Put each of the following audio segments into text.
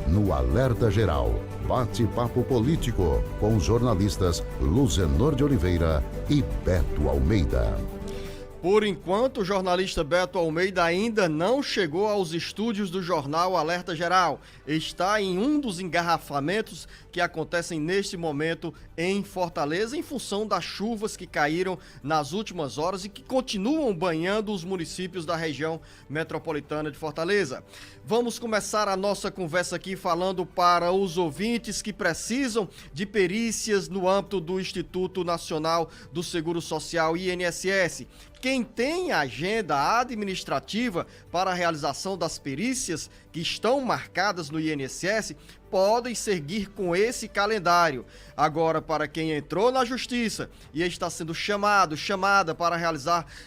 no Alerta Geral. Bate-papo político com os jornalistas Luzenor de Oliveira e Beto Almeida. Por enquanto, o jornalista Beto Almeida ainda não chegou aos estúdios do jornal Alerta Geral. Está em um dos engarrafamentos que acontecem neste momento em Fortaleza, em função das chuvas que caíram nas últimas horas e que continuam banhando os municípios da região metropolitana de Fortaleza. Vamos começar a nossa conversa aqui falando para os ouvintes que precisam de perícias no âmbito do Instituto Nacional do Seguro Social, INSS. Quem tem agenda administrativa para a realização das perícias que estão marcadas no INSS podem seguir com esse calendário. Agora, para quem entrou na Justiça e está sendo chamada para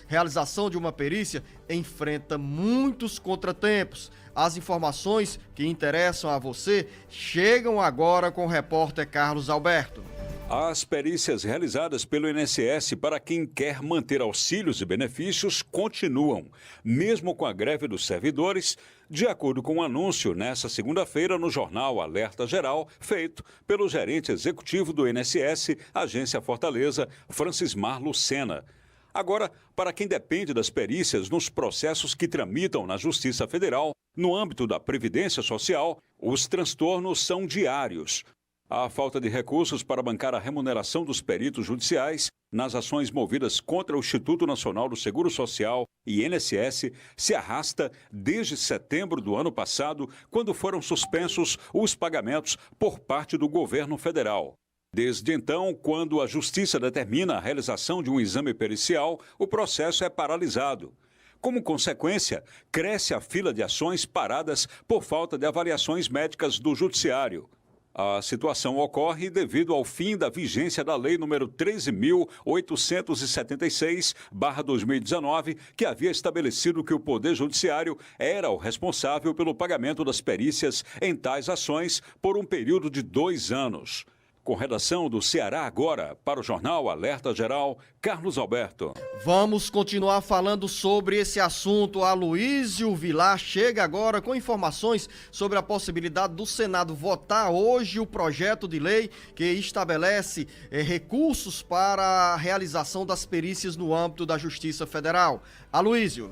realização de uma perícia, enfrenta muitos contratempos. As informações que interessam a você chegam agora com o repórter Carlos Alberto. As perícias realizadas pelo INSS para quem quer manter auxílios e benefícios continuam, mesmo com a greve dos servidores, de acordo com um anúncio nesta segunda-feira no jornal Alerta Geral, feito pelo gerente executivo do INSS, Agência Fortaleza, Francismar Lucena. Agora, para quem depende das perícias nos processos que tramitam na Justiça Federal, no âmbito da Previdência Social, os transtornos são diários. A falta de recursos para bancar a remuneração dos peritos judiciais nas ações movidas contra o Instituto Nacional do Seguro Social e INSS se arrasta desde setembro do ano passado, quando foram suspensos os pagamentos por parte do governo federal. Desde então, quando a Justiça determina a realização de um exame pericial, o processo é paralisado. Como consequência, cresce a fila de ações paradas por falta de avaliações médicas do Judiciário. A situação ocorre devido ao fim da vigência da Lei nº 13.876/2019, que havia estabelecido que o Poder Judiciário era o responsável pelo pagamento das perícias em tais ações por um período de 2 anos. Com redação do Ceará Agora, para o jornal Alerta Geral, Carlos Alberto. Vamos continuar falando sobre esse assunto. Aloísio Vilar chega agora com informações sobre a possibilidade do Senado votar hoje o projeto de lei que estabelece recursos para a realização das perícias no âmbito da Justiça Federal. Aloísio.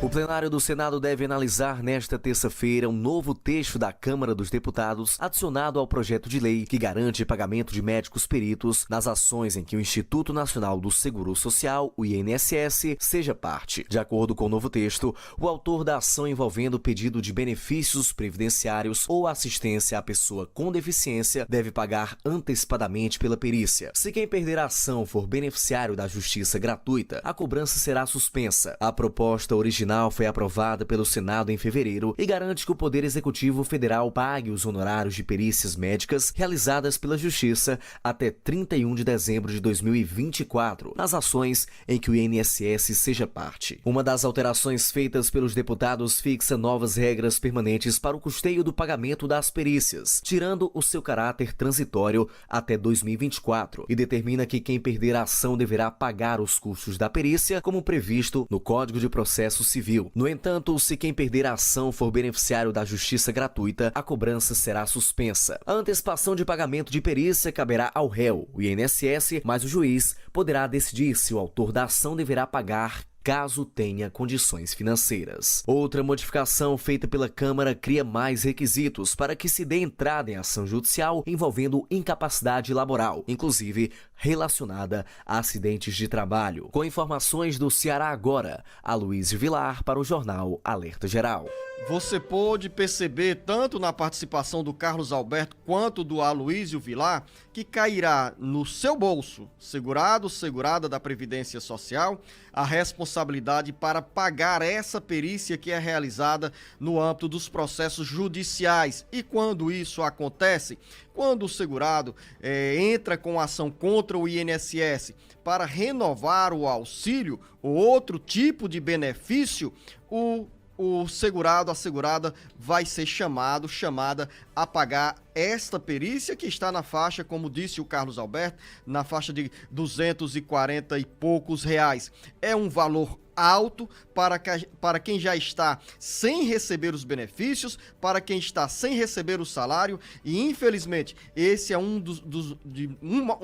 O plenário do Senado deve analisar nesta terça-feira um novo texto da Câmara dos Deputados adicionado ao projeto de lei que garante pagamento de médicos peritos nas ações em que o Instituto Nacional do Seguro Social, o INSS, seja parte. De acordo com o novo texto, o autor da ação envolvendo pedido de benefícios previdenciários ou assistência à pessoa com deficiência deve pagar antecipadamente pela perícia. Se quem perder a ação for beneficiário da justiça gratuita, a cobrança será suspensa. A proposta original foi aprovada pelo Senado em fevereiro e garante que o Poder Executivo Federal pague os honorários de perícias médicas realizadas pela Justiça até 31 de dezembro de 2024, nas ações em que o INSS seja parte. Uma das alterações feitas pelos deputados fixa novas regras permanentes para o custeio do pagamento das perícias, tirando o seu caráter transitório até 2024, e determina que quem perder a ação deverá pagar os custos da perícia, como previsto no Código de Processo Civil. No entanto, se quem perder a ação for beneficiário da justiça gratuita, a cobrança será suspensa. A antecipação de pagamento de perícia caberá ao réu, o INSS, mas o juiz poderá decidir se o autor da ação deverá pagar caso tenha condições financeiras. Outra modificação feita pela Câmara cria mais requisitos para que se dê entrada em ação judicial envolvendo incapacidade laboral, inclusive relacionada a acidentes de trabalho. Com informações do Ceará Agora, Aloísio Vilar para o jornal Alerta Geral. Você pôde perceber, tanto na participação do Carlos Alberto quanto do Aloísio Vilar, que cairá no seu bolso, segurada da Previdência Social, a responsabilidade para pagar essa perícia que é realizada no âmbito dos processos judiciais. E quando isso acontece, quando o segurado entra com ação contra o INSS para renovar o auxílio ou outro tipo de benefício, o segurado, a segurada vai ser chamada a pagar esta perícia que está na faixa, como disse o Carlos Alberto, na faixa de 240 e poucos reais. É um valor alto para quem já está sem receber os benefícios, para quem está sem receber o salário, e infelizmente esse é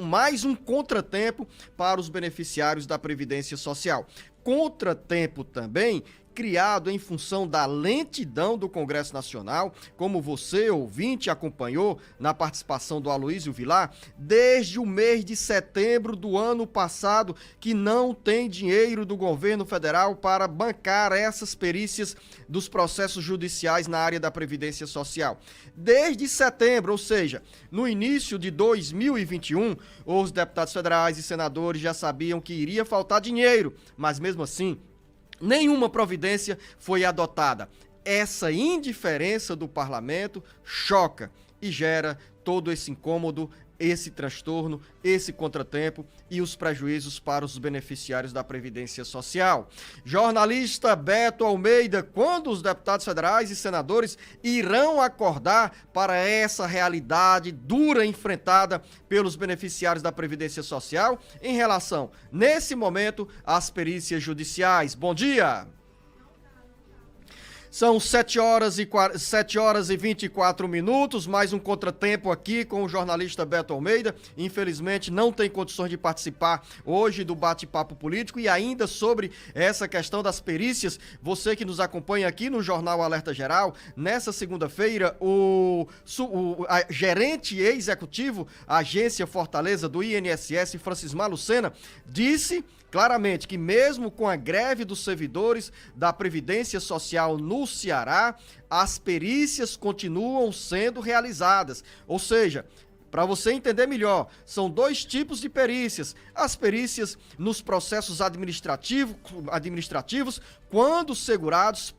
mais um contratempo para os beneficiários da Previdência Social. Contratempo também criado em função da lentidão do Congresso Nacional, como você, ouvinte, acompanhou na participação do Aloysio Vilar, desde o mês de setembro do ano passado, que não tem dinheiro do governo federal para bancar essas perícias dos processos judiciais na área da Previdência Social. Desde setembro, ou seja, no início de 2021, os deputados federais e senadores já sabiam que iria faltar dinheiro, mas mesmo assim, nenhuma providência foi adotada. Essa indiferença do parlamento choca e gera todo esse incômodo, esse transtorno, esse contratempo e os prejuízos para os beneficiários da Previdência Social. Jornalista Beto Almeida, quando os deputados federais e senadores irão acordar para essa realidade dura enfrentada pelos beneficiários da Previdência Social em relação, nesse momento, às perícias judiciais? Bom dia! São 7 horas e 24 minutos, mais um contratempo aqui com o jornalista Beto Almeida. Infelizmente não tem condições de participar hoje do bate-papo político e ainda sobre essa questão das perícias. Você que nos acompanha aqui no Jornal Alerta Geral, nessa segunda-feira, o gerente executivo, Agência Fortaleza do INSS, Francismar Lucena, disse claramente que mesmo com a greve dos servidores da Previdência Social no Ceará, as perícias continuam sendo realizadas. Ou seja, para você entender melhor, são dois tipos de perícias. As perícias nos processos administrativos, quando os segurados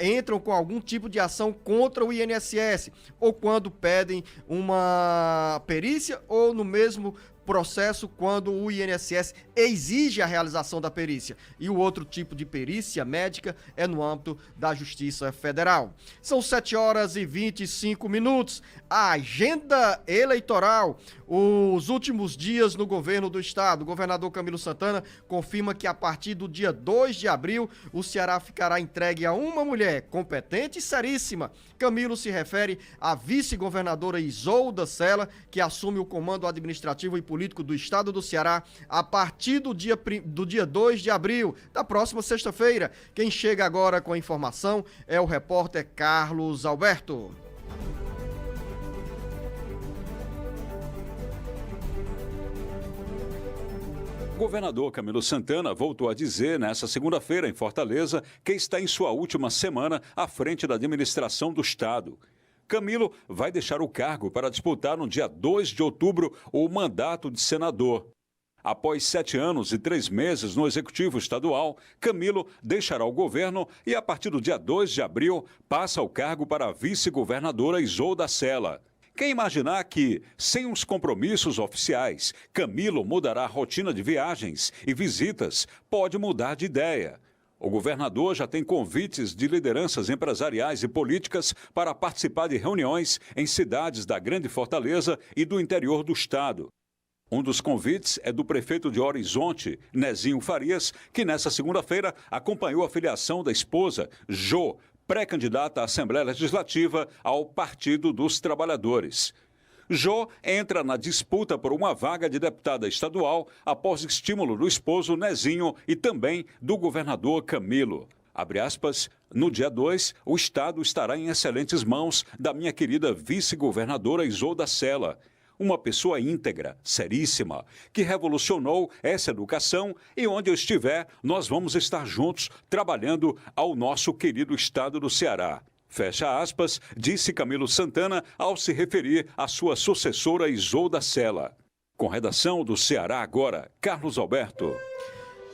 entram com algum tipo de ação contra o INSS, ou quando pedem uma perícia, ou no mesmo processo quando o INSS exige a realização da perícia. E o outro tipo de perícia médica é no âmbito da Justiça Federal. São 7 horas e 25 minutos. A agenda eleitoral, os últimos dias no governo do estado. O governador Camilo Santana confirma que a partir do dia 2 de abril, o Ceará ficará entregue a uma mulher competente e seríssima. Camilo se refere à vice-governadora Isolda Sela, que assume o comando administrativo e político do estado do Ceará a partir do dia 2 de abril, da próxima sexta-feira. Quem chega agora com a informação é o repórter Carlos Alberto. O governador Camilo Santana voltou a dizer nesta segunda-feira em Fortaleza que está em sua última semana à frente da administração do estado. Camilo vai deixar o cargo para disputar no dia 2 de outubro o mandato de senador. Após 7 anos e 3 meses no Executivo Estadual, Camilo deixará o governo e, a partir do dia 2 de abril, passa o cargo para a vice-governadora Isolda Sela. Quem imaginar que, sem os compromissos oficiais, Camilo mudará a rotina de viagens e visitas, pode mudar de ideia. O governador já tem convites de lideranças empresariais e políticas para participar de reuniões em cidades da Grande Fortaleza e do interior do estado. Um dos convites é do prefeito de Horizonte, Nezinho Farias, que nesta segunda-feira acompanhou a filiação da esposa, Jô, pré-candidata à Assembleia Legislativa ao Partido dos Trabalhadores. Jô entra na disputa por uma vaga de deputada estadual após estímulo do esposo Nezinho e também do governador Camilo. Abre aspas, no dia 2, o estado estará em excelentes mãos da minha querida vice-governadora Isolda Sela, uma pessoa íntegra, seríssima, que revolucionou essa educação e onde eu estiver, nós vamos estar juntos trabalhando ao nosso querido estado do Ceará. Fecha aspas, disse Camilo Santana ao se referir à sua sucessora Isolda Sela. Com redação do Ceará Agora, Carlos Alberto.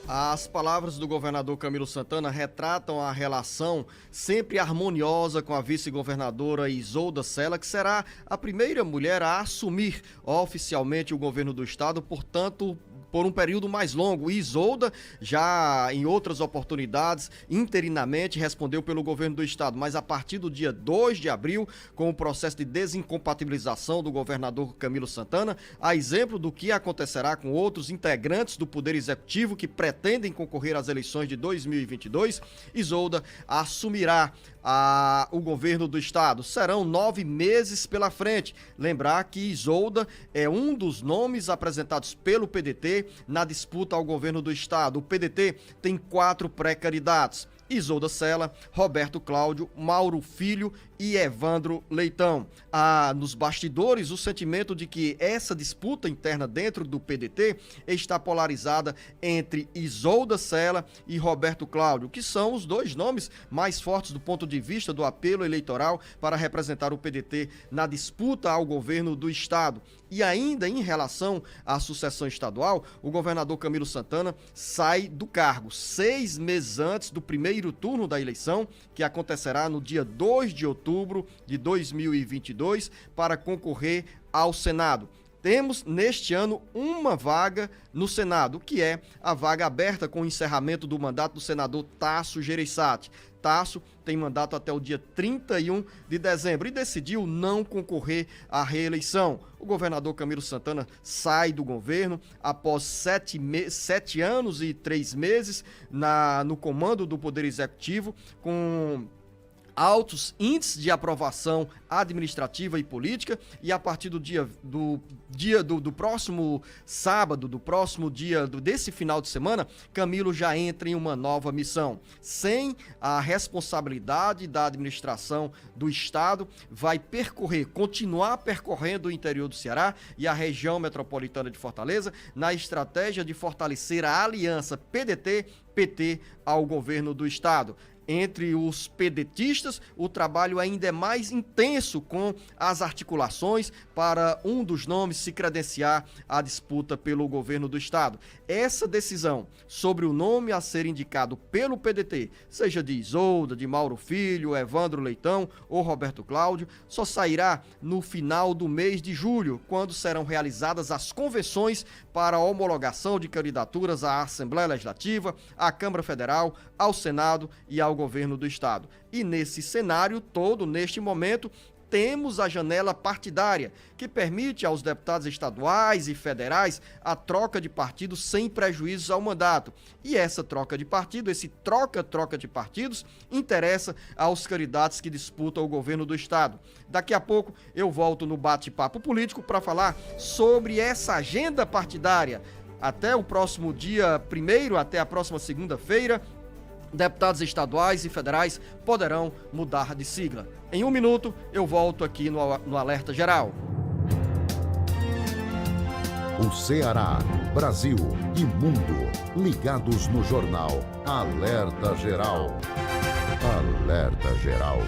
As palavras do governador Camilo Santana retratam a relação sempre harmoniosa com a vice-governadora Isolda Sela, que será a primeira mulher a assumir oficialmente o governo do estado, portanto, por um período mais longo. Isolda, já em outras oportunidades, interinamente, respondeu pelo governo do estado, mas a partir do dia 2 de abril, com o processo de desincompatibilização do governador Camilo Santana, a exemplo do que acontecerá com outros integrantes do Poder Executivo que pretendem concorrer às eleições de 2022, Isolda assumirá o governo do estado. Serão 9 meses pela frente. Lembrar que Isolda é um dos nomes apresentados pelo PDT na disputa ao governo do estado. O PDT tem 4 pré-candidatos: Isolda Sela, Roberto Cláudio, Mauro Filho e Evandro Leitão. Há nos bastidores o sentimento de que essa disputa interna dentro do PDT está polarizada entre Isolda Sela e Roberto Cláudio, que são os 2 nomes mais fortes do ponto de vista do apelo eleitoral para representar o PDT na disputa ao governo do estado. E ainda em relação à sucessão estadual, o governador Camilo Santana sai do cargo 6 meses antes do primeiro turno da eleição, que acontecerá no dia 2 de outubro de 2022, para concorrer ao Senado. Temos, neste ano, uma vaga no Senado, que é a vaga aberta com o encerramento do mandato do senador Tasso Gereissati. Tasso tem mandato até o dia 31 de dezembro e decidiu não concorrer à reeleição. O governador Camilo Santana sai do governo após 7 anos e 3 meses no comando do Poder Executivo, com altos índices de aprovação administrativa e política, e a partir do próximo sábado, desse final de semana, Camilo já entra em uma nova missão. Sem a responsabilidade da administração do estado, vai continuar percorrendo o interior do Ceará e a região metropolitana de Fortaleza na estratégia de fortalecer a aliança PDT-PT ao governo do estado. Entre os pedetistas, o trabalho ainda é mais intenso, com as articulações para um dos nomes se credenciar à disputa pelo governo do estado. Essa decisão sobre o nome a ser indicado pelo PDT, seja de Isolda, de Mauro Filho, Evandro Leitão ou Roberto Cláudio, só sairá no final do mês de julho, quando serão realizadas as convenções para a homologação de candidaturas à Assembleia Legislativa, à Câmara Federal, ao Senado e ao governo do estado. E nesse cenário todo, neste momento, temos a janela partidária, que permite aos deputados estaduais e federais a troca de partidos sem prejuízos ao mandato. E essa troca de partido, esse troca de partidos, interessa aos candidatos que disputam o governo do estado. Daqui a pouco eu volto no bate-papo político para falar sobre essa agenda partidária. Até o próximo dia 1º, até a próxima segunda-feira, deputados estaduais e federais poderão mudar de sigla. Em 1 minuto, eu volto aqui no Alerta Geral. O Ceará, Brasil e mundo ligados no jornal Alerta Geral. Alerta Geral.